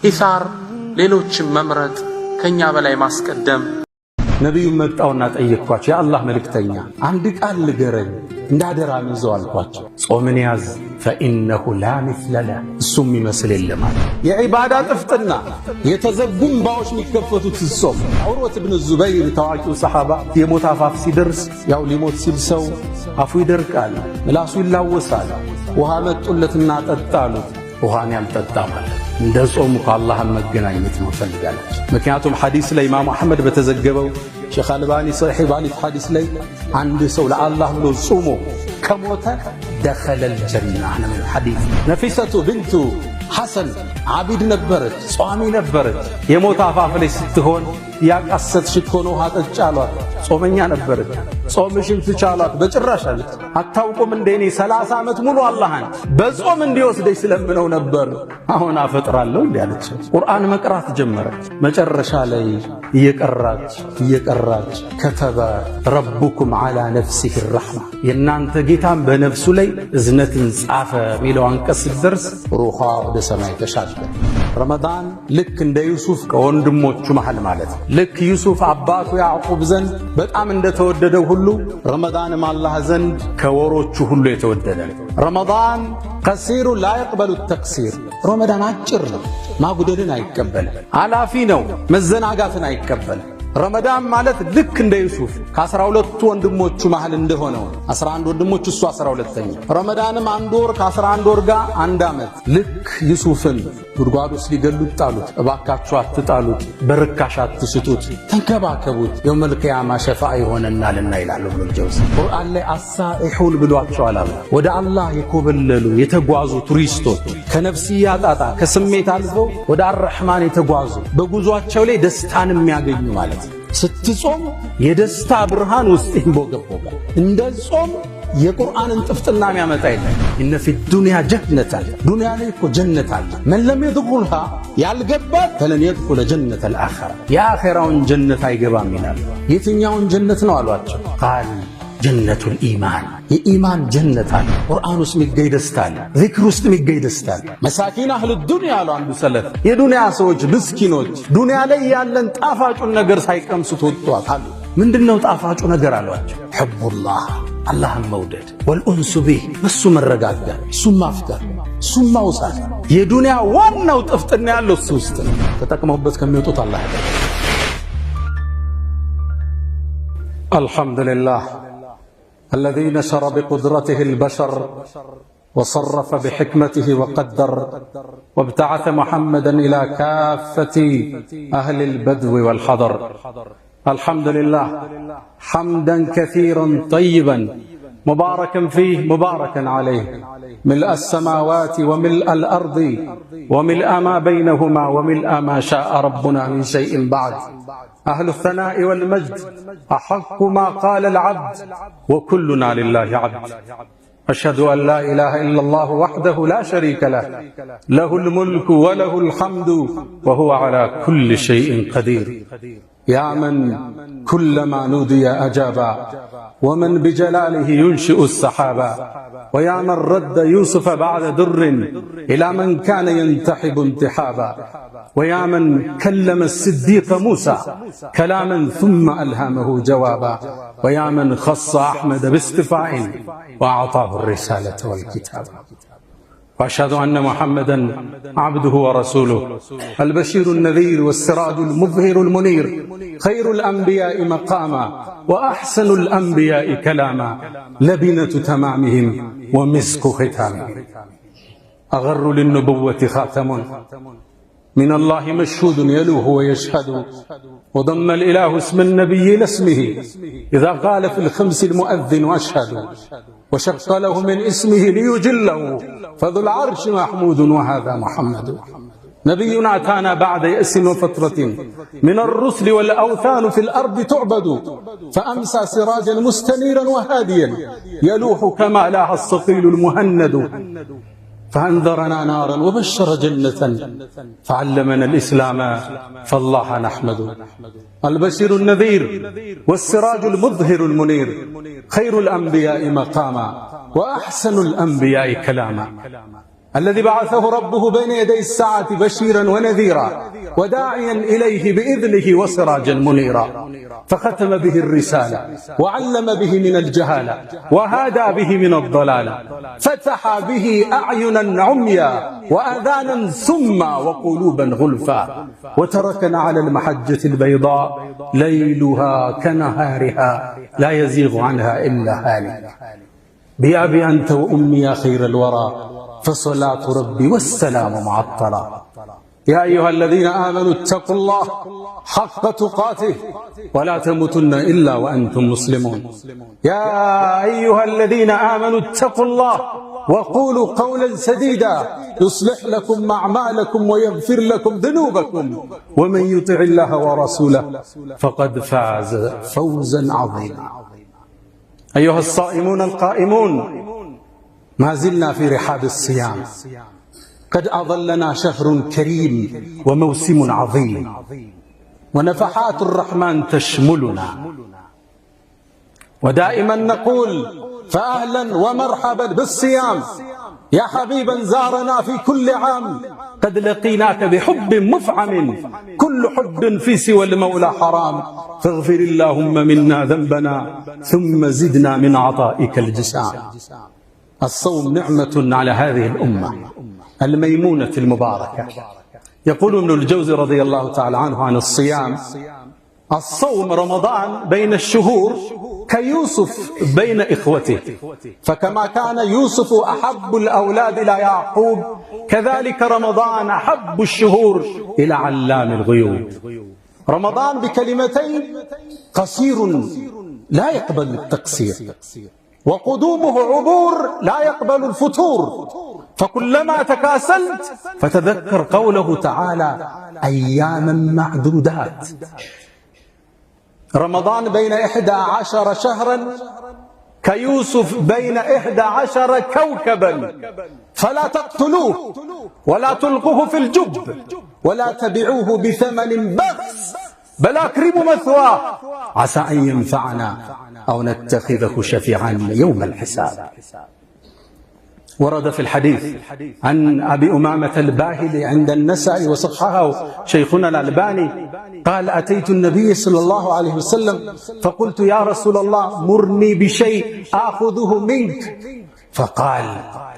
ኢሳር ሌሎችን መምረጥ ከኛ በላይ ማስቀደም። ነብዩ መጣውና ጠየቅኳቸው፣ የአላህ መልእክተኛ አንድ ቃል ንገረኝ እንዳደራ ይዘው አልኳቸው። ጾምን ያዝ ፈኢነሁ ላ ሚስለ ለህ፣ እሱም ይመስል የለም። የዒባዳ ጥፍጥና የተዘጉ እንባዎች የሚከፈቱት ጾም። ዑርወት ብን ዙበይር ታዋቂው ሰሓባ የሞት አፋፍ ሲደርስ ያው ሊሞት ሲል ሰው አፉ ይደርቃል፣ ምላሱ ይላወሳል። ውሃ መጡለትና ጠጣሉት። ውሃን ያልጠጣ ማለት እንደ ጾሙ ከአላህ መገናኘት ነው ፈልጋለች። ምክንያቱም ሐዲስ ላይ ኢማሙ አሕመድ በተዘገበው ሼኽ አልባኒ ሰሒህ ባሊት ሐዲስ ላይ አንድ ሰው ለአላህ ብሎ ጾሞ ከሞተ ደኸለል ጀና ነው ሐዲስ። ነፊሰቱ ብንቱ ሐሰን ዓቢድ ነበረች፣ ጿሚ ነበረች። የሞት አፋፍ ላይ ስትሆን ያቃሰትሽ እኮ ነው ውሃ ጠጪ አሏት። ጾመኛ ነበረች። ጾምሽን ትቻሏት በጭራሽ አለች። አታውቁም እንደ እኔ 30 ዓመት ሙሉ አላህን በጾም እንዲወስደኝ ስለምነው ነበር፣ አሁን አፈጥራለሁ እንዴ አለች። ቁርአን መቅራት ጀመረች። መጨረሻ ላይ እየቀራች ከተበ ረቡኩም ዐላ ነፍሲሂ ረሕማ፣ የእናንተ ጌታም በነፍሱ ላይ እዝነትን ጻፈ ሚለው አንቀጽ ስትደርስ ሩሃ ወደ ሰማይ ተሻገረ። ረመዳን ልክ እንደ ዩሱፍ ከወንድሞቹ መሃል ማለት ነው። ልክ ዩሱፍ አባቱ ያዕቁብ ዘንድ በጣም እንደተወደደው ሁሉ ረመዳንም አላህ ዘንድ ከወሮቹ ሁሉ የተወደደ። ረመዳን ቀሲሩ ላ የቅበሉ ተቅሲር፣ ረመዳን አጭር ነው፣ ማጉደልን አይቀበልም። አላፊ ነው፣ መዘናጋትን አይቀበልም። ረመዳን ማለት ልክ እንደ ዩሱፍ ከ12 ወንድሞቹ መሃል እንደሆነው 11 ወንድሞች እሱ 12ኛ። ረመዳንም 1 ወር ከ11 ወር ጋር 1 ዓመት። ልክ ዩሱፍን ጉድጓድ ውስጥ ሊገሉት ጣሉት። እባካችሁ አትጣሉት፣ በርካሽ አትስጡት፣ ተንከባከቡት፣ የውመል ቂያማ ሸፋዓ ይሆነናልና ይላል ኢብኑል ጀውዚ። ቁርአን ላይ አሳኢሑን ብሏቸዋል። ወደ አላህ የኮበለሉ የተጓዙ ቱሪስቶች ከነፍስያ ጣጣ ከስሜት አልፈው ወደ አርሕማን የተጓዙ በጉዟቸው ላይ ደስታን የሚያገኙ ማለት። ስትጾም የደስታ ብርሃን ውስጥ ይንቦገቦጋል። እንደ ጾም የቁርአንን ጥፍጥና የሚያመጣ የለም። ኢነ ፊ ዱንያ ጀነተን፣ ዱንያ ላይ እኮ ጀነት አለ። መን ለም የድኹልሃ፣ ያልገባት ፈለን የድኹለ ጀነተል አኺራ፣ የአኺራውን ጀነት አይገባም ይላል። የትኛውን ጀነት ነው አሏቸው? ቃል ጀነቱል ኢማን፣ የኢማን ጀነት አለ። ቁርአን ውስጥ የሚገኝ ደስታ አለ። ዚክር ውስጥ የሚገኝ ደስታ አለ። መሳኪን አህል ዱንያ አሉ አንዱ ሰለፍ። የዱንያ ሰዎች ምስኪኖች ዱንያ ላይ ያለን ጣፋጩን ነገር ሳይቀምሱት ወጥቷል አሉ። ምንድነው ጣፋጩ ነገር አሏቸው? ሑቡላህ፣ አላህን መውደድ፣ ወልኡንሱ ቢህ፣ በሱ መረጋጋት፣ እሱን ማፍቀር፣ እሱን ማውሳት። የዱንያ ዋናው ጥፍጥና ያለው እሱ ውስጥ ነው። ተጠቅመውበት ከሚወጡት አላህ ያደርግ። አልሐምዱሊላህ الذي نشر بقدرته البشر وصرف بحكمته وقدر وابتعث محمدا إلى كافة أهل البدو والحضر. الحمد لله حمدا كثيرا طيبا مباركا فيه مباركا عليه، ملء السماوات وملء الأرض وملء ما بينهما وملء ما شاء ربنا من شيء بعد. أهل الثناء والمجد أحق ما قال العبد وكلنا لله عبد. أشهد أن لا إله إلا الله وحده لا شريك له، له الملك وله الحمد وهو على كل شيء قدير. يا من كلما نودي أجابا، ومن بجلاله ينشئ السحابا، ويا من رد يوسف بعد در إلى من كان ينتحب انتحابا، ويا من كلم الصديق موسى كلاما ثم ألهمه جوابا، ويا من خص أحمد باصطفاء وأعطاه الرسالة والكتاب. وأشهد أن محمدا عبده ورسوله، البشير النذير والسراج المظهر المنير، خير الأنبياء مقاما وأحسن الأنبياء كلاما، لبنة تمامهم ومسك ختامهم، أغر للنبوة خاتم من الله مشهود يلوه ويشهد، وضم الإله اسم النبي إلى اسمه إذا قال في الخمس المؤذن أشهد، وشق له من اسمه ليجله، فذو العرش محمود وهذا محمد. نبينا أتانا بعد يأس وفترة من الرسل والأوثان في الأرض تعبد، فأمسى سراجا مستنيرا وهاديا يلوح كما لاح الصقيل المهند، فأنذرنا نارا وبشر جنة فعلمنا الإسلام فالله نحمده. البشير النذير والسراج المظهر المنير، خير الأنبياء مقاما وأحسن الأنبياء كلاما، الذي بعثه ربه بين يدي الساعة بشيرا ونذيرا وداعيا إليه بإذنه وسراجا منيرا، فختم به الرسالة وعلم به من الجهالة وهادى به من الضلالة، فتح به أعينا عميا وآذانا سما وقلوبا غلفا، وتركنا على المحجة البيضاء ليلها كنهارها لا يزيغ عنها إلا هالك. بأبي أنت وأمي يا خير الورى فصلاة ربي والسلام معطلا. يا أيها الذين آمنوا اتقوا الله حق تقاته ولا تموتن إلا وأنتم مسلمون. يا أيها الذين آمنوا اتقوا الله وقولوا قولا سديدا يصلح لكم أعمالكم ويغفر لكم ذنوبكم، ومن يطع الله ورسوله فقد فاز فوزا عظيما. أيها الصائمون القائمون، ما زلنا في رحاب الصيام، قد أظلنا شهر كريم وموسم عظيم، ونفحات الرحمن تشملنا، ودائما نقول فأهلا ومرحبا بالصيام يا حبيبا زارنا في كل عام، قد لقيناك بحب مفعم، كل حب في سوى المولى حرام، فاغفر اللهم منا ذنبنا ثم زدنا من عطائك الجسام. الصوم نعمة على هذه الأمة الميمونة المباركة. يقول ابن الجوزي رضي الله تعالى عنه عن الصيام: الصوم رمضان بين الشهور كيوسف بين إخوته، فكما كان يوسف أحب الأولاد إلى يعقوب كذلك رمضان أحب الشهور إلى علام الغيوب. رمضان بكلمتين قصير لا يقبل التقصير، وقدومه عبور لا يقبل الفتور، فكلما تكاسلت فتذكر قوله تعالى أياما معدودات. رمضان بين 11 شهرا كيوسف بين 11 كوكبا، فلا تقتلوه ولا تلقوه في الجب ولا تبيعوه بثمن بخس، بل أكرموا مثواه عسى أن ينفعنا أو نتخذه شفيعا يوم الحساب. ورد في الحديث عن أبي أمامة الباهلي عند النسائي وصححه شيخنا الألباني قال: أتيت النبي صلى الله عليه وسلم فقلت: يا رسول الله مرني بشيء آخذه منك، فقال: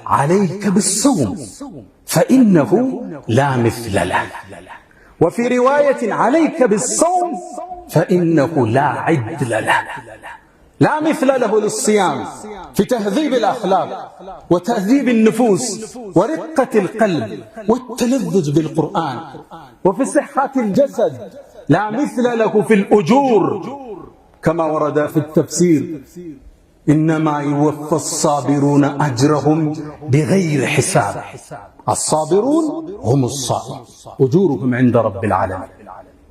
عليك بالصوم فإنه لا مثل له، وفي رواية: عليك بالصوم فإنه لا عدل له. لا مثل له للصيام في تهذيب الأخلاق وتهذيب النفوس ورقة القلب والتلذذ بالقرآن، وفي صحة الجسد. لا مثل له في الأجور، كما ورد في التفسير: إنما يوفى الصابرون أجرهم بغير حساب. الصابرون هم الصائم، أجورهم عند رب العالمين.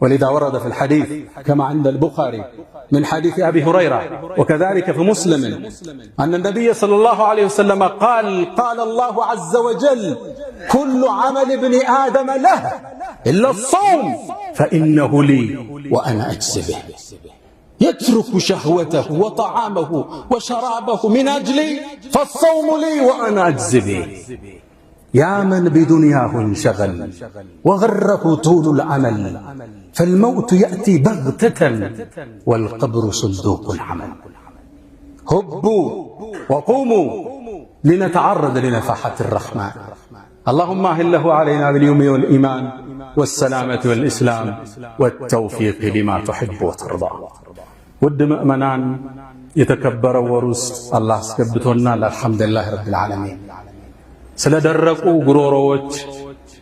ولذا ورد في الحديث كما عند البخاري من حديث أبي هريرة وكذلك في مسلم أن النبي صلى الله عليه وسلم قال: قال الله عز وجل: كل عمل ابن آدم له إلا الصوم فإنه لي وأنا أجزي به. يترك شهوته وطعامه وشرابه من أجلي، فالصوم لي وأنا أجزي به. يا من بدنياه انشغل وغره طول العمل، فالموت يأتي بغتة والقبر صندوق العمل. هبوا وقوموا لنتعرض لنفحات الرحمن. اللهم أهله علينا باليمن والإيمان والسلامة والإسلام والتوفيق لما تحب وترضى. ود مؤمنان يتكبر ورس الله سكبتنا الحمد لله رب العالمين. ስለደረቁ ጉሮሮዎች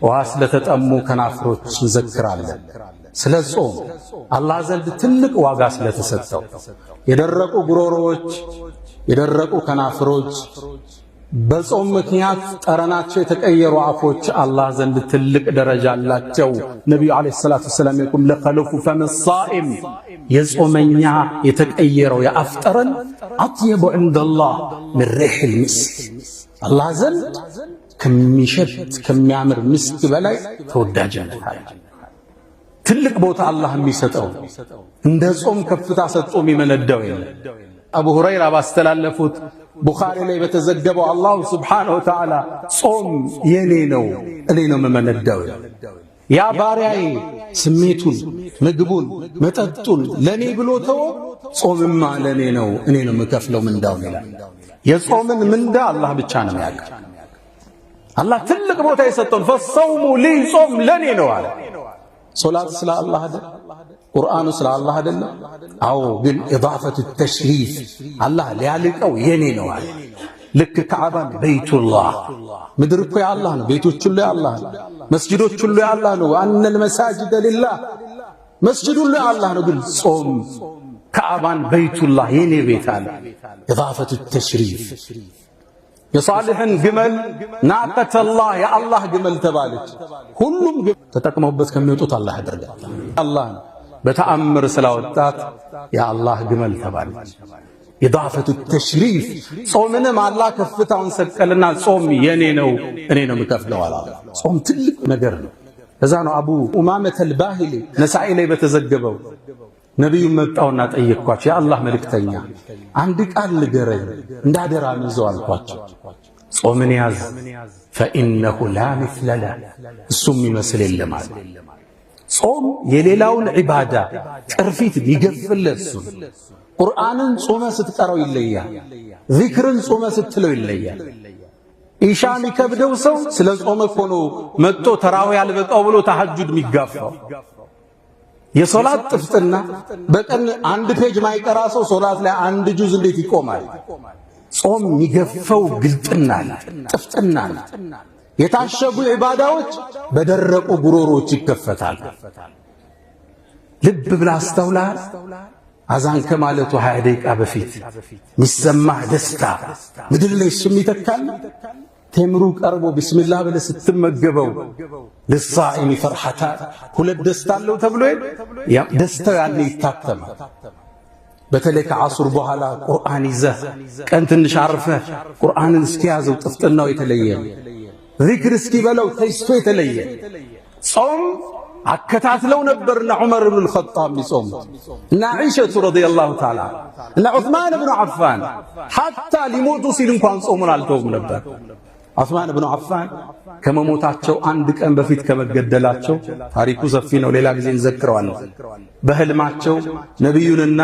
ውሃ ስለተጠሙ ከናፍሮች እንዘክራለን። ስለ ጾም አላህ ዘንድ ትልቅ ዋጋ ስለተሰጠው የደረቁ ጉሮሮዎች፣ የደረቁ ከናፍሮች፣ በጾም ምክንያት ጠረናቸው የተቀየሩ አፎች አላህ ዘንድ ትልቅ ደረጃ አላቸው። ነብዩ አለይሂ ሰላቱ ወሰለም የቁም ለኸለፉ ፈም الصائم የጾመኛ የተቀየረው የአፍ ጠረን አጥየቡ عند الله من ريح المسك አላህ ዘንድ ከሚሸት ከሚያምር ምስክ በላይ ተወዳጅነት አለ። ትልቅ ቦታ አላህ የሚሰጠው እንደ ጾም ከፍታ ሰጥቶ የሚመነዳው የለም። አቡ ሁረይራ ባስተላለፉት ቡኻሪ ላይ በተዘገበው አላሁ ሱብሓነሁ ወተዓላ ጾም የኔ ነው እኔ ነው የምመነዳው፣ ያ ባሪያዬ ስሜቱን ምግቡን መጠጡን ለኔ ብሎ ተወ፣ ጾምማ ለኔ ነው እኔ ነው የምከፍለው ምንዳው ይላል። የጾምን ምንዳ አላህ ብቻ ነው የሚያውቀው። አላህ ትልቅ ቦታ የሰጠውን ፈሰውሙ ሊ ጾም ለኔ ነው አለ። ሶላት ስለ አላህ አይደል? ቁርአኑ ስለ አላህ አይደል? አዎ፣ ግን ኢዳፈቱ ተሽሪፍ አላህ ሊያልቀው የኔ ነው አለ። ልክ ከዓባን በይቱላህ ምድር እኮ የአላህ ነው፣ ቤቶች ሁሉ የአላህ ነው፣ መስጂዶች ሁሉ የአላህ ነው። አነል መሳጅደ ሊላህ መስጂድ ሁሉ የአላህ ነው። ግን ጾም ከዓባን በይቱላህ የኔ ቤት አለ። ኢዳፈቱ ተሽሪፍ የሷሊሕን ግመል ናቀተላህ የአላህ ግመል ተባለች። ሁሉም ተጠቅመውበት ከሚወጡት አላህ ያደርጋል። አላህ በተአምር ስላወጣት የአላህ ግመል ተባለች። ኢዳፈቱ ተሽሪፍ ጾምንም አላህ ከፍታውን ሰቀልና ጾም የኔ ነው እኔ ነው የምከፍለው አለ። ጾም ትልቅ ነገር ነው። እዛ ነው አቡ ኡማመተ አልባሂሊ ነሳኢ ላይ በተዘገበው ነቢዩ መጣውና ጠየቅኳቸው፣ የአላህ መልእክተኛ አንድ ቃል ንገረኝ እንዳደራ ምዘው አልኳቸው። ጾምን ያዝ ፈኢነሁ ላ ምስለ ለህ እሱም ይመስል የለም አለ። ጾም የሌላውን ዒባዳ ቅርፊት ይገፍለት እሱ። ቁርአንን ጾመ ስትቀረው ይለያል፣ ዚክርን ጾመ ስትለው ይለያል። ኢሻ የሚከብደው ሰው ስለ ጾመ እኮ ነው መጥቶ ተራዊ ያልበቃው ብሎ ተሐጁድ የሚጋፋው። የሶላት ጥፍጥና በቀን አንድ ፔጅ ማይቀራ ሰው ሶላት ላይ አንድ ጁዝ እንዴት ይቆማል? ጾም የሚገፈው ግልጥና ጥፍጥና። የታሸጉ ዒባዳዎች በደረቁ ጉሮሮች ይከፈታል። ልብ ብላ አስተውላል። አዛን ከማለቱ 20 ደቂቃ በፊት ሚሰማህ ደስታ ምድር ላይ እሱም ይተካል። ቴምሩ ቀርቦ ቢስሚላህ ብለህ ስትመገበው ለሳኢሚ ፈርሐታ ሁለት ደስታ አለው ተብሎ ደስታው ያኔ ይታተማል። በተለይ ከዓሱር በኋላ ቁርአን ይዘህ ቀን ትንሽ አርፈህ ቁርአንን እስኪያዘው ጥፍጥናው የተለየ ነው። ዚክር እስኪበለው ተይስቶ የተለየ። ጾም አከታትለው ነበርና ዑመር ኢብኑል ኸጣብ ሊጾሙት እና ዒሸቱ ረዲየላሁ ተዓላ እና ዑስማን ኢብኑ ዓፋን ሐታ ሊሞቱ ሲል እንኳን ጾሙን አልተውም ነበር። ዑስማን ኢብኑ ዓፋን ከመሞታቸው አንድ ቀን በፊት ከመገደላቸው ታሪኩ ሰፊ ነው፣ ሌላ ጊዜ እንዘክረዋለን። በህልማቸው ነቢዩንና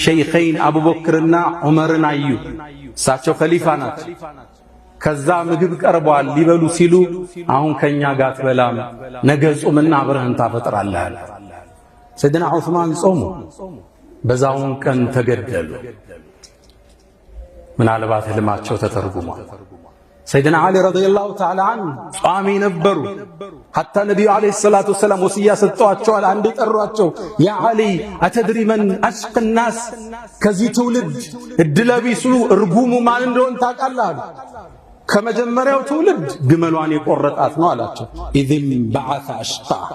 ሸይኸይን አቡበክርና ዑመርን አዩ። እሳቸው ኸሊፋ ናቸው። ከዛ ምግብ ቀርቧል ሊበሉ ሲሉ አሁን ከኛ ጋር ትበላም ነገ ጾምና አብረህን ታፈጥራለህ አለ። ሰይድና ዑስማን ጾሙ፣ በዛውን ቀን ተገደሉ። ምናልባት ህልማቸው ተተርጉሟል። ሰይድና ዓሊ ረዲየላሁ ተዓላ ዐንሁ ጿሚ ነበሩ። ሐታ ነቢዩ ዓለይሂ ሰላቱ ወሰላም ወስያ ሰጥተዋቸዋል። አንድ ጠሯቸው፣ ያ ዓሊ አተድሪ መን አሽቀ ናስ፣ ከዚህ ትውልድ እድለቢሱ እርጉሙ ማን እንደሆን ታውቃለህ አሉ። ከመጀመሪያው ትውልድ ግመሏን የቆረጣት ነው አላቸው። ኢዝም በዓተ አሽቃሃ፣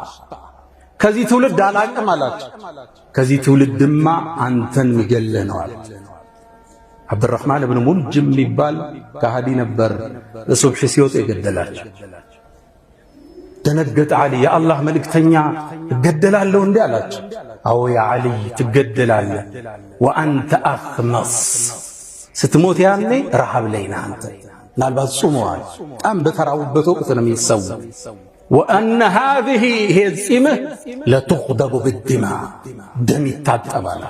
ከዚህ ትውልድ አላቅም አላቸው። ከዚህ ትውልድማ አንተን ሚገለህ ነው አለ። አብዱራህማን ኢብኑ ሙልጅም የሚባል ከሃዲ ነበር። ለሱብሕ ሲወጡ የገደላቸው። ደነገጠ ዓሊ። የአላህ መልእክተኛ እገደላለሁ እንዴ አላቸው። አዎ ያ ዓሊ ትገደላለህ። ወአንተ አኽመስ፣ ስትሞት ያኔ ረሃብ ላይ ነህ አንተ። ምናልባት ጾመዋል፣ በጣም በተራቡበት ወቅት ነው የሚሰው። ወአነ ሃዚህ ይሄ ጺምህ ለቱኽደቡ ብድማ፣ ደም ይታጠባል።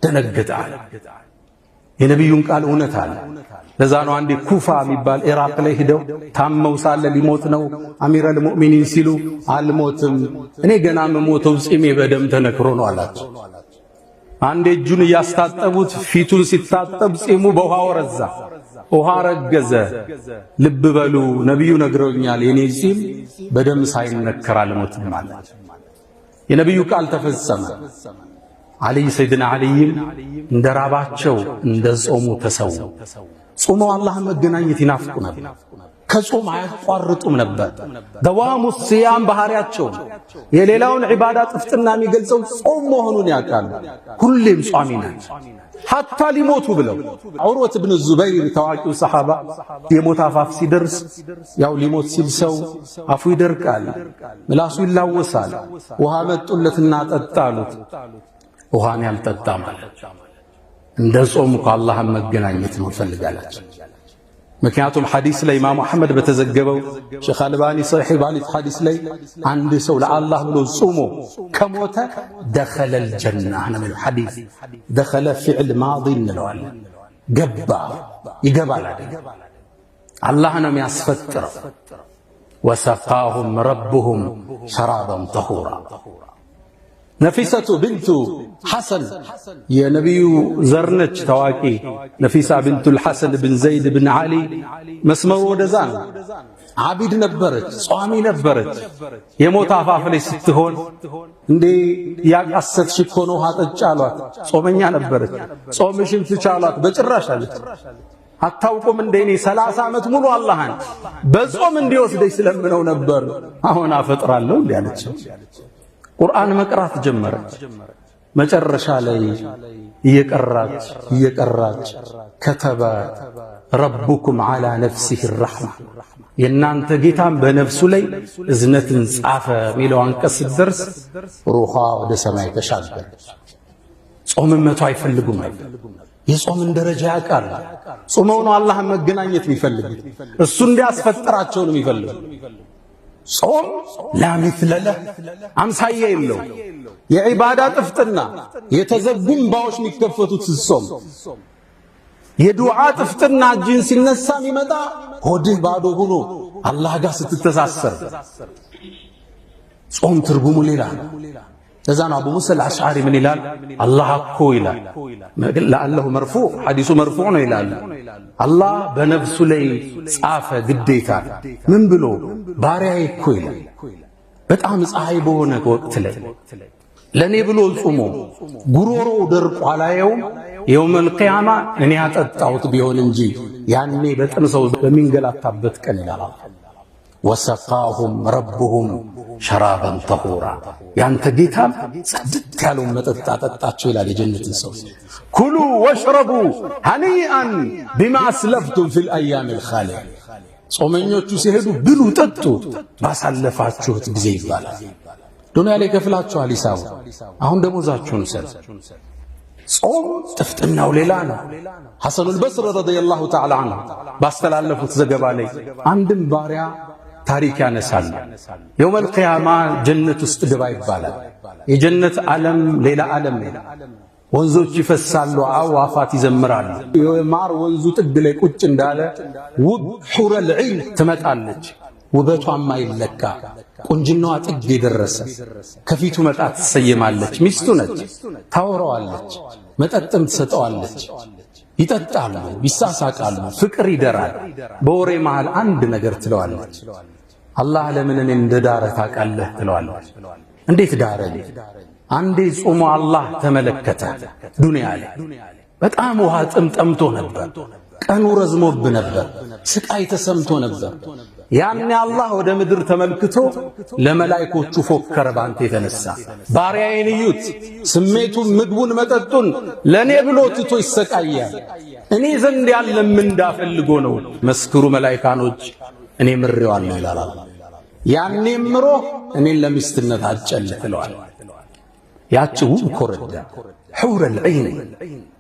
ደነገጠ ዓሊ። የነቢዩን ቃል እውነት አለ። ለዛ ነው አንዴ ኩፋ የሚባል ኢራቅ ላይ ሂደው ታመው ሳለ ሊሞት ነው አሚረል ሙእሚኒን ሲሉ አልሞትም እኔ ገና መሞተው ጺሜ በደም ተነክሮ ነው አላቸው። አንዴ እጁን እያስታጠቡት ፊቱን ሲታጠብ ጺሙ በውሃ ወረዛ፣ ውሃ ረገዘ። ልብ በሉ ነቢዩ ነግረውኛል የኔ ጺም በደም ሳይነከር አልሞትም ማለት። የነቢዩ ቃል ተፈጸመ። ዓሊ ሰይድና ዓሊይም እንደ ራባቸው እንደ ጾሙ ተሰው። ጾመው አላህን መገናኘት ይናፍቁ ነበር። ከጾም አያቋርጡም ነበር። ደዋሙ ሲያም ባህሪያቸው የሌላውን ዒባዳ ጥፍጥና የሚገልጸው ጾም መሆኑን ያውቃሉ። ሁሌም ጿሚ ናቸው። ሐታ ሊሞቱ ብለው ዑርወት ብን ዙበይር ታዋቂው ሰሃባ የሞት አፋፍ ሲደርስ ያው ሊሞት ሲል ሰው አፉ ይደርቃል፣ ምላሱ ይላወሳል። ውሃ መጡለትና ጠጣ አሉት። ውሃን ያልጠጣ ማለት እንደ ጾም ከአላህን መገናኘት ነው ፈልጋላችሁ። ምክንያቱም ሐዲስ ላይ ኢማሙ አሕመድ በተዘገበው ሼኽ አልባኒ ሰሒህ ባሊት ሐዲስ ላይ አንድ ሰው ለአላህ ብሎ ጾሞ ከሞተ ደኸለል ጀና ነው የሚለው ሐዲስ። ደኸለ ፊዕል ማዲ እንለዋለን፣ ገባ ይገባል አይደል? አላህ ነው የሚያስፈጥረው። ወሰቃሁም ረብሁም ሸራበን ጠሁራ። ነፊሰቱ ብንቱ ሐሰን የነቢዩ ዘርነች ታዋቂ ነፊሳ ብንቱል ሐሰን ብን ዘይድ ብን ዓሊ መስመሩ ወደዛ ነው። ዓቢድ ነበረች፣ ጿሚ ነበረች። የሞት አፋፍ ላይ ስትሆን እንዴ ያቃሰትሽ እኮ ነው ውሃ ጠጪ አሏት። ጾመኛ ነበረች። ጾምሽን ትቻሏት በጭራሽ አለች። አታውቁም እንደ እኔ 30 ዓመት ሙሉ አላህን በጾም እንዲወስደኝ ስለምነው ነበር፣ አሁን አፈጥራለሁ እንዴ አለች። ቁርአን መቅራት ጀመረች። መጨረሻ ላይ እየቀራች ከተበ ረቡኩም ዐላ ነፍሲሂ ረሕማ፣ የእናንተ ጌታም በነፍሱ ላይ እዝነትን ጻፈ ሚለው አንቀጽ ስትደርስ ሩሃ ወደ ሰማይ ተሻገረች። ጾምን መቶ አይፈልጉም ነበር። የጾምን ደረጃ ያውቃል። ጾመው ነው አላህን መገናኘት የሚፈልጉት፣ እሱ እንዲያስፈጥራቸው ነው የሚፈልጉት። ጾም ላሚስለ ለህ አምሳያ የለው። የዒባዳ ጥፍጥና የተዘጉ እምባዎች የሚከፈቱት ስትጾም፣ የዱዓ ጥፍጥና እጅን ሲነሳ የሚመጣ ሆድህ ባዶ ሆኖ አላህ ጋር ስትተሳሰር። ጾም ትርጉሙ ሌላ ነው። ለዛ ነው አቡ ሙሳ አልአሽዓሪ ምን ይላል? አላህ እኮ ይላል ለአላሁ መርፉዕ ሐዲሱ መርፉዕ ነው ይላል። አላህ በነፍሱ ላይ ጻፈ ግዴታ። ምን ብሎ? ባሪያዬ እኮ ይላል በጣም ፀሐይ በሆነ ወቅት ላይ ለኔ ብሎ ጾሞ ጉሮሮ ደርቆ አላየውም። የውመል ቂያማ እኔ ያጠጣሁት ቢሆን እንጂ ያኔ በጥም ሰው በሚንገላታበት ቀን ይላል። ወሰቃሁም ረብሁም ሸራበን ጠሁራ፣ ያንተ ጌታም ጽድት ያለውን መጠጥ አጠጣቸው ይላል። የጀነትን ሰው ኩሉ ወሽረቡ ሀኒአን ቢማ አስለፍቱም ፊል አያሚል ኻሊያ፣ ጾመኞቹ ሲሄዱ ብሉ ጠጡ ባሳለፋችሁት ጊዜ ይባላል። ዱንያ ላይ ከፍላችኋል ሂሳቡ፣ አሁን ደሞዛችሁን ሰጥ። ጾም ጥፍጥናው ሌላ ነው። ሐሰኑል በስሪ ረዲየላሁ ተዓላ ዐንሁ ባስተላለፉት ዘገባ ላይ አንድም ባሪያ ታሪክ ያነሳል። የውመል ቂያማ ጀነት ውስጥ ግባ ይባላል። የጀነት ዓለም ሌላ ዓለም ነው። ወንዞች ይፈሳሉ፣ አዕዋፋት ይዘምራሉ። የማር ወንዙ ጥግ ላይ ቁጭ እንዳለ ውብ ሑረል ዒን ትመጣለች። ውበቷም አይለካ፣ ቁንጅናዋ ጥግ የደረሰ ከፊቱ መጣ ትሰየማለች። ሚስቱ ነች፣ ታወራዋለች፣ መጠጥም ትሰጠዋለች። ይጠጣሉ፣ ይሳሳቃሉ፣ ፍቅር ይደራል። በወሬ መሃል አንድ ነገር ትለዋለች። አላህ ለምን እኔን እንደዳረ ታውቃለህ ትለዋለች። እንዴት ዳረኝ? አንዴ ጾሞ አላህ ተመለከተ። ዱንያ ላይ በጣም ውሃ ጥም ጠምቶ ነበር፣ ቀኑ ረዝሞብ ነበር፣ ስቃይ ተሰምቶ ነበር። ያኔ አላህ ወደ ምድር ተመልክቶ ለመላእክቶቹ ፎከረ። ባንተ የተነሳ ባሪያዬን እዩት፣ ስሜቱን፣ ምግቡን፣ መጠጡን ለኔ ብሎ ትቶ ይሰቃያል። እኔ ዘንድ ያለ ምን እንዳፈልጎ ነው? መስክሩ መላእክታኖች፣ እኔ ምሬዋለሁ ይላል። ያኔ ምሮ እኔን ለሚስትነት አጨልህ ትለዋል። ያቺ ውብ ኮረዳ ሑረል ዒን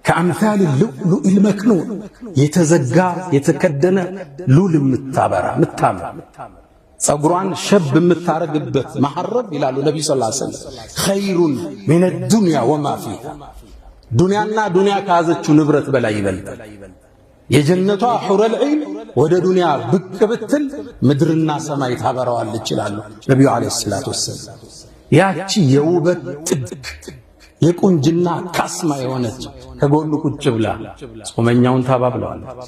ከአምሳል ሉሉል መክኑን የተዘጋ የተከደነ ሉል የምታበራ የምታምር ጸጉሯን ሸብ የምታረግበት መሐረብ ይላሉ ነብዩ ሰለላሁ ዐለይሂ ወሰለም ኸይሩን ሚነ ዱንያ ወማ ፊሃ፣ ዱንያና ዱንያ ከያዘችው ንብረት በላይ ይበልጣል። የጀነቷ ሑረል ዒን ወደ ዱንያ ብቅ ብትል ምድርና ሰማይ ታበራዋለች ይላሉ ነብዩ ዐለይሂ ሰላቱ ወሰለም። ያቺ የውበት ጥግ የቁንጅና ካስማ የሆነች ከጎኑ ቁጭ ብላ ጾመኛውን ታባብለዋለች።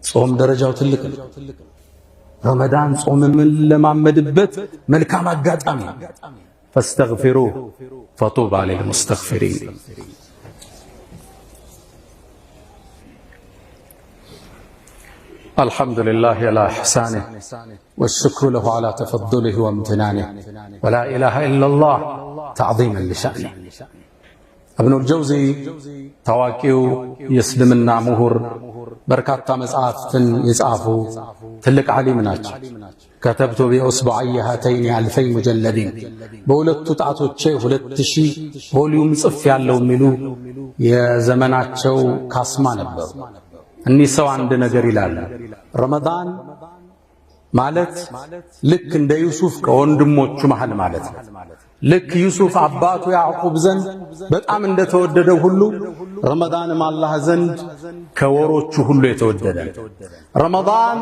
ጾም ደረጃው ትልቅ ነው። ረመዳን ጾም ምን ለማመድበት መልካም አጋጣሚ። ፈስተግፊሩ ፈጡባ ሊልሙስተግፊሪን። الحمد لله على إحسانه والشكر له على تفضله وامتنانه ولا إله إلا الله تعظيما لشأنه እብኑል ጀውዚ ታዋቂው የእስልምና ምሁር በርካታ መጽሐፍትን የጻፉ ትልቅ ዓሊም ናቸው። ከተብቱ ቢኡስቡዐይ ሃተይኒ 2000 ሙጀለዲን በሁለቱ ጣቶቼ 2000 ቮሊዩም ጽፍ ያለው የሚሉ የዘመናቸው ካስማ ነበሩ። እኒህ ሰው አንድ ነገር ይላሉ። ረመዳን ማለት ልክ እንደ ዩሱፍ ከወንድሞቹ መሃል ማለት ነው። ልክ ዩሱፍ አባቱ ያዕቁብ ዘንድ በጣም እንደተወደደው ሁሉ ረመዳንም አላህ ዘንድ ከወሮቹ ሁሉ የተወደደ ረመዳን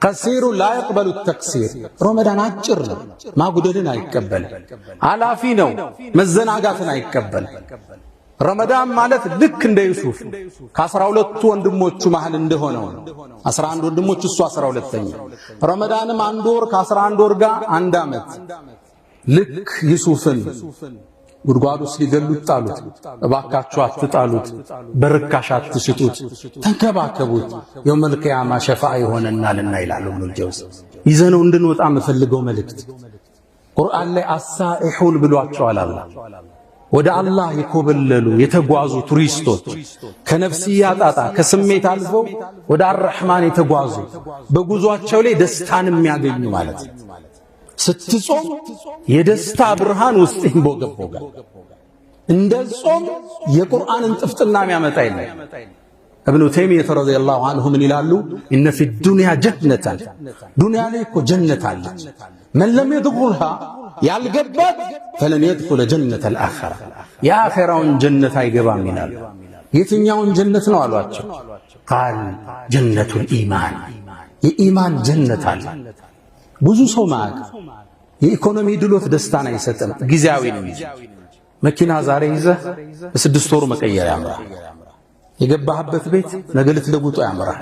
ቀሲሩ ላ የቅበሉ ተክሲር ረመዳን አጭር ነው፣ ማጉደልን አይቀበል። አላፊ ነው፣ መዘናጋትን አይቀበል። ረመዳን ማለት ልክ እንደ ዩሱፍ ከ12ቱ ወንድሞቹ መሃል እንደሆነው 11 ወንድሞች እሱ 12ኛ። ረመዳንም አንድ ወር ከ11 ወር ጋር አንድ ዓመት። ልክ ዩሱፍን ጉድጓድ ውስጥ ሊገሉት ጣሉት። እባካችሁ አትጣሉት፣ በርካሽ አትሽጡት፣ ተንከባከቡት፣ የውመል ቂያማ ሸፋዓ ይሆነናልና ይላሉ ኢብኑል ጀውዚ። ይዘነው እንድንወጣ የምፈልገው መልእክት ቁርአን ላይ አሳኢሑን ብሏቸዋል። አላህ ወደ አላህ የኮበለሉ የተጓዙ ቱሪስቶች ከነፍስያ ጣጣ ከስሜት አልፈው ወደ አርሕማን የተጓዙ በጉዟቸው ላይ ደስታን የሚያገኙ ማለት ነው። ስትጾም የደስታ ብርሃን ውስጥ ይንቦገቦጋል። እንደ ጾም የቁርአንን ጥፍጥና የሚያመጣ የለም። እብኑ ተይሚያ ረዲየላሁ ዐንሁ ምን ይላሉ? ኢነ ፊ ዱንያ ጀነተን፣ ዱንያ ላይ እኮ ጀነት አለች። መን ለም የድኹልሃ ያልገባት ፈለን የድኹለ ጀነተል አኺራ፣ የአኺራውን ጀነት አይገባም ይላሉ። የትኛውን ጀነት ነው አሏቸው? ቃል ጀነቱል ኢማን፣ የኢማን ጀነት አለ። ብዙ ሰው ማያውቅ የኢኮኖሚ ድሎት ደስታን አይሰጥም፣ ጊዜያዊ ነው። መኪና ዛሬ ይዘህ በ6 ወሩ መቀየር ያምራል። የገባህበት ቤት ነገ ልትለውጡ ያምራል።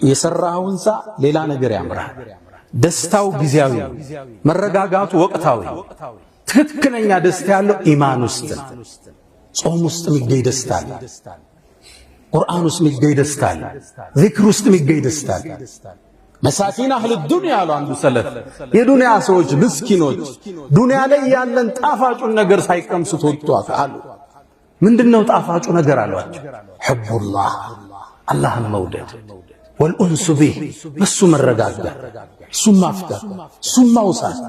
የሰራኸው ሕንፃ ሌላ ነገር ያምራል። ደስታው ጊዜያዊ ነው፣ መረጋጋቱ ወቅታዊ። ትክክለኛ ደስታ ያለው ኢማን ውስጥ ነው። ጾም ውስጥ የሚገኝ ደስታ አለ። ቁርአን ውስጥ የሚገኝ ደስታ አለ። ዚክር ውስጥ የሚገኝ ደስታ አለ። መሳኪን አህል ዱንያ አሉ አንዱ ሰለፍ። የዱንያ ሰዎች ምስኪኖች ዱንያ ላይ ያለን ጣፋጩን ነገር ሳይቀምሱት ወጥቷል አሉ። ምንድነው ጣፋጩ ነገር አሏቸው? ሑቡላህ፣ አላህን መውደድ፣ ወልኡንሱ ቢህ፣ በሱ መረጋጋት፣ እሱን ማፍቀር፣ እሱን ማውሳት።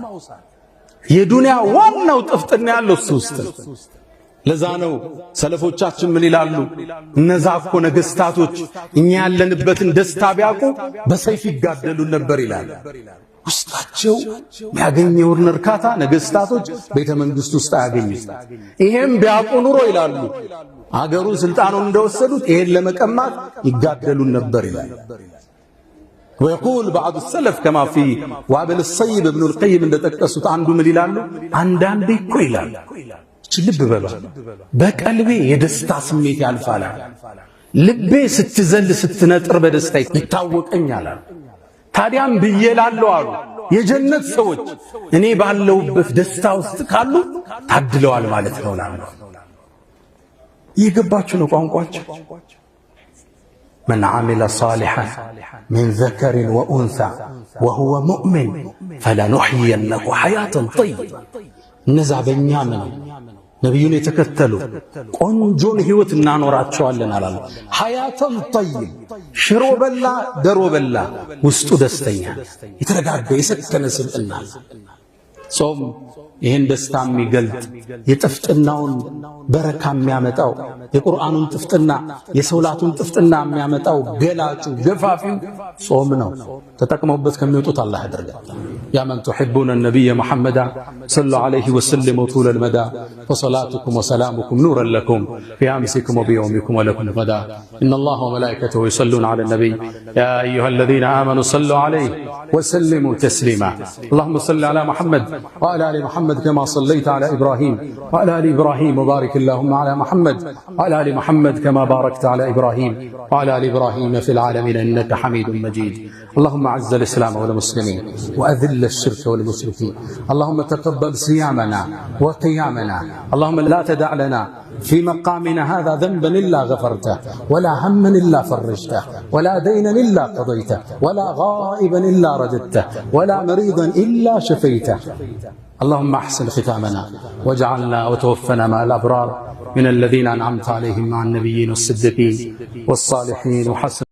የዱንያ ዋናው ጥፍጥና ያለው እሱ ውስጥ ነው። ለዛ ነው ሰለፎቻችን ምን ይላሉ? እነዛ እኮ ነገስታቶች እኛ ያለንበትን ደስታ ቢያውቁ በሰይፍ ይጋደሉን ነበር ይላል። ውስጣቸው ያገኘውን እርካታ ነገስታቶች ቤተ መንግስት ውስጥ አያገኙት። ይሄም ቢያውቁ ኑሮ ይላሉ አገሩን ስልጣኑን እንደወሰዱት ይሄን ለመቀማት ይጋደሉን ነበር ይላል። ويقول بعض السلف كما في وابل الصيب ابن القيم እንደጠቀሱት አንዱ ምን ይላሉ? አንዳንዴ እኮ ይላል ልብ በሉ በቀልቤ የደስታ ስሜት ያልፋል። ልቤ ስትዘል ስትነጥር በደስታ ይታወቀኛል። ታዲያም ብዬላለሁ አሉ የጀነት ሰዎች እኔ ባለውበት ደስታ ውስጥ ካሉ ታድለዋል ማለት ነው። ይገባችሁ ነው ቋንቋቸው። من عمل صالحا من ذكر وأنثى وهو مؤمن فلنحيينه حياة طيبة እነዛ በእኛ ምን ነቢዩን የተከተሉ ቆንጆን ህይወት እናኖራቸዋለን አላሉ። ሐያተን ጠይብ፣ ሽሮ በላ ደሮ በላ ውስጡ ደስተኛ የተረጋጋ የሰከነ ስብዕና። ጾም ይህን ደስታ የሚገልጥ የጥፍጥናውን በረካ የሚያመጣው የቁርአኑን ጥፍጥና የሰውላቱን ጥፍጥና የሚያመጣው ገላጩ ገፋፊው ጾም ነው። ተጠቅመውበት ከሚወጡት አላህ ያደርጋል። ያ መን ቱሒቡነ ነቢየ ሙሐመዳ ሰሉ ዐለይሂ ወሰሊሙ ጡለል መዳ ወሰላቱኩም ወሰላሙኩም ኑረን ለኩም ፊ አምሲኩም ወቢየውሚኩም ወለኩም ገዳ ኢነላሀ ወመላኢከተሁ ዩሰሉነ ዐለን ነቢይ ያ አዩሀለዚነ አመኑ ሰሉ ዐለይሂ ወሰሊሙ ተስሊማ አላሁመ ሰሊ ዐላ ሙሐመድ ወዐላ አሊ ሙሐመድ ከማ ሰለይተ ዐላ ኢብራሂም ወዐላ አሊ ኢብራሂም ወባሪክ اللهم على محمد وعلى آل محمد كما باركت على إبراهيم وعلى آل إبراهيم في العالمين إنك حميد مجيد اللهم أعز الإسلام والمسلمين وأذل الشرك والمشركين اللهم تقبل صيامنا وقيامنا اللهم لا تدع لنا في مقامنا هذا ذنبا إلا غفرته، ولا هما إلا فرجته، ولا دينا إلا قضيته، ولا غائبا إلا رددته، ولا مريضا إلا شفيته. اللهم أحسن ختامنا واجعلنا وتوفنا مع الأبرار من الذين أنعمت عليهم مع النبيين والصديقين والصالحين وحسن